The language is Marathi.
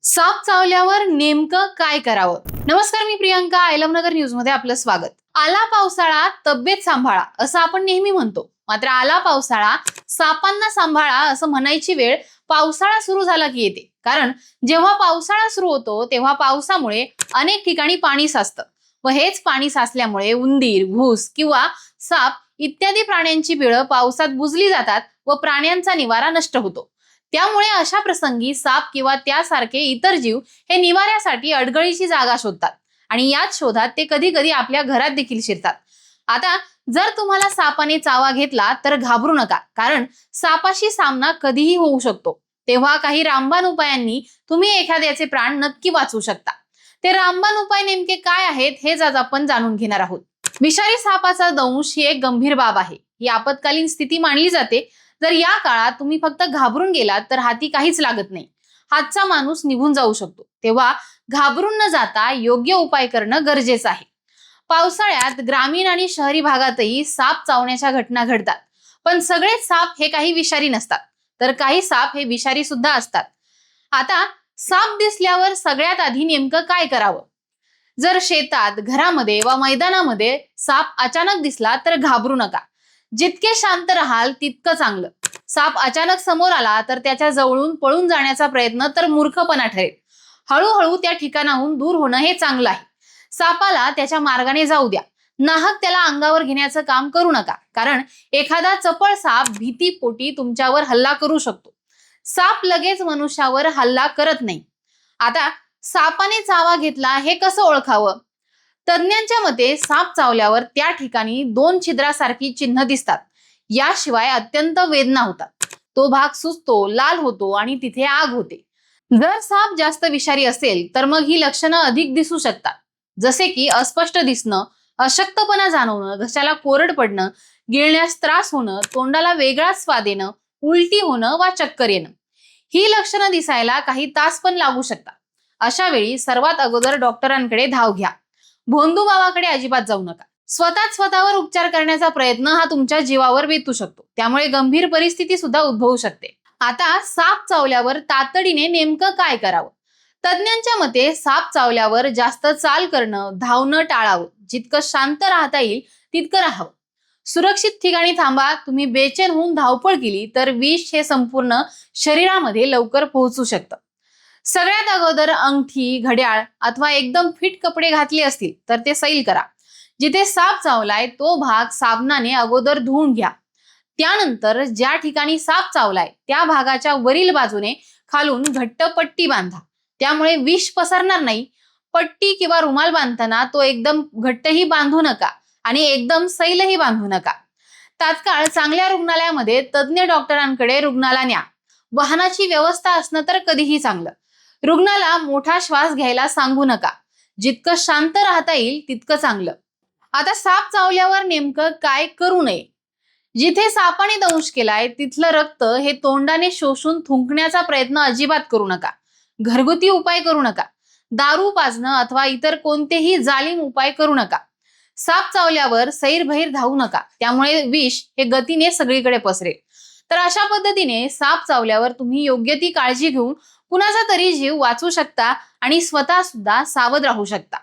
साप चावल्यावर नेमकं काय करावं? नमस्कार, मी प्रियंका. आयलमनगर न्यूज मध्ये आपलं स्वागत. आला पावसाळा, तब्येत सांभाळा असं आपण नेहमी म्हणतो. मात्र आला पावसाळा, सापांना सांभाळा असं म्हणायची वेळ पावसाळा सुरू झाला की येते. कारण जेव्हा पावसाळा सुरू होतो तेव्हा पावसामुळे अनेक ठिकाणी पाणी साचतं व हेच पाणी साचल्यामुळे उंदीर, घूस किंवा साप इत्यादी प्राण्यांची बिळं पावसात बुजली जातात व प्राण्यांचा निवारा नष्ट होतो. त्यामुळे अशा प्रसंगी साप किंवा त्यासारखे इतर जीव हे निवाऱ्यासाठी अडगळीची जागा शोधतात आणि याच शोधात ते कधी कधी आपल्या घरात देखील शिरतात. आता जर तुम्हाला सापाने चावा घेतला तर घाबरू नका, कारण सापाशी सामना कधीही होऊ शकतो. तेव्हा काही रामबाण उपायांनी तुम्ही एखाद्याचे प्राण नक्की वाचवू शकता. ते रामबाण उपाय नेमके काय आहेत हेच आज आपण जाणून घेणार आहोत. विषारी सापाचा दंश ही एक गंभीर बाब आहे. ही आपत्कालीन स्थिती मानली जाते. जर या काळात तुम्ही फक्त घाबरून गेलात तर हाती काहीच लागत नाही. हातचा माणूस निघून जाऊ शकतो. तेव्हा घाबरून न जाता योग्य उपाय करणं गरजेचं आहे. पावसाळ्यात ग्रामीण आणि शहरी भागातही साप चावण्याच्या घटना घडतात. पण सगळेच साप हे काही विषारी नसतात, तर काही साप हे विषारी सुद्धा असतात. आता साप दिसल्यावर सगळ्यात आधी नेमकं काय करावं? जर शेतात, घरामध्ये वा मैदानामध्ये साप अचानक दिसला तर घाबरू नका. जितके शांत राहाल तितकं चांगलं. साप अचानक समोर आला तर त्याच्या जवळून पळून जाण्याचा प्रयत्न तर मूर्खपणा ठरेल. हळूहळू त्या ठिकाणाहून दूर होणं हे चांगलं आहे. सापाला त्याच्या मार्गाने जाऊ द्या. नाहक त्याला अंगावर घेण्याचं काम करू नका, कारण एखादा चपळ साप भीतीपोटी तुमच्यावर हल्ला करू शकतो. साप लगेच मनुष्यावर हल्ला करत नाही. आता सापाने चावा घेतला हे कसं ओळखावं? तज्ञांच्या मते साप चावल्यावर त्या ठिकाणी 2 छिद्रासारखी चिन्ह दिसतात. याशिवाय अत्यंत वेदना होतात. तो भाग सुजतो, लाल होतो आणि तिथे आग होते. जर साप जास्त विषारी असेल तर मग ही लक्षणं अधिक दिसू शकतात, जसे की अस्पष्ट दिसणं, अशक्तपणा जाणवणं, घशाला कोरड पडणं, गिळण्यास त्रास होणं, तोंडाला वेगळाच स्वाद येणं, उलटी होणं वा चक्कर येणं. ही लक्षणं दिसायला काही तास पण लागू शकतात. अशा वेळी सर्वात अगोदर डॉक्टरांकडे धाव घ्या. भोंदूबाबाकडे अजिबात जाऊ नका. स्वतःवर उपचार करण्याचा प्रयत्न हा तुमच्या जीवावर बेतू शकतो. त्यामुळे गंभीर परिस्थिती सुद्धा उद्भवू शकते. आता साप चावल्यावर तातडीने नेमकं काय करावं? तज्ञांच्या मते साप चावल्यावर जास्त चाल करणं, धावणं टाळावं. जितकं शांत राहता येईल तितकं राहावं. सुरक्षित ठिकाणी थांबा. तुम्ही बेचैन होऊन धावपळ केली तर विष हे संपूर्ण शरीरामध्ये लवकर पोहोचू शकतं. सगळ्यात अगोदर अंगठी, घड्याळ अथवा एकदम फिट कपडे घातले असतील तर ते सैल करा. जिथे साप चावलाय तो भाग साबणाने अगोदर धुवून घ्या. त्यानंतर ज्या ठिकाणी साप चावलाय त्या भागाच्या वरील बाजूने खालून घट्ट पट्टी बांधा. त्यामुळे विष पसरणार नाही. पट्टी किंवा रुमाल बांधताना तो एकदम घट्टही बांधू नका आणि एकदम सैलही बांधू नका. तात्काळ चांगल्या रुग्णालयामध्ये तज्ञ डॉक्टरांकडे रुग्णाला न्या. वाहनाची व्यवस्था असणं तर कधीही चांगलं. रुग्णाला मोठा श्वास घ्यायला सांगू नका. जितकं शांत राहता येईल तितकं चांगलं. आता साप चावल्यावर नेमकं काय करू नये? जिथे सापाने दंश केलाय तिथलं रक्त हे तोंडाने शोषून थुंकण्याचा प्रयत्न अजिबात करू नका. घरगुती उपाय करू नका. दारू पाजणं अथवा इतर कोणतेही जालीम उपाय करू नका. साप चावल्यावर सैरभैर धावू नका. त्यामुळे विष हे गतीने सगळीकडे पसरेल. तर अशा पद्धतीने साप चावल्यावर तुम्ही योग्य ती काळजी घेऊन कुणाचा तरी जीव वाचवू शकता आणि स्वतः सुद्धा सावध राहू शकता.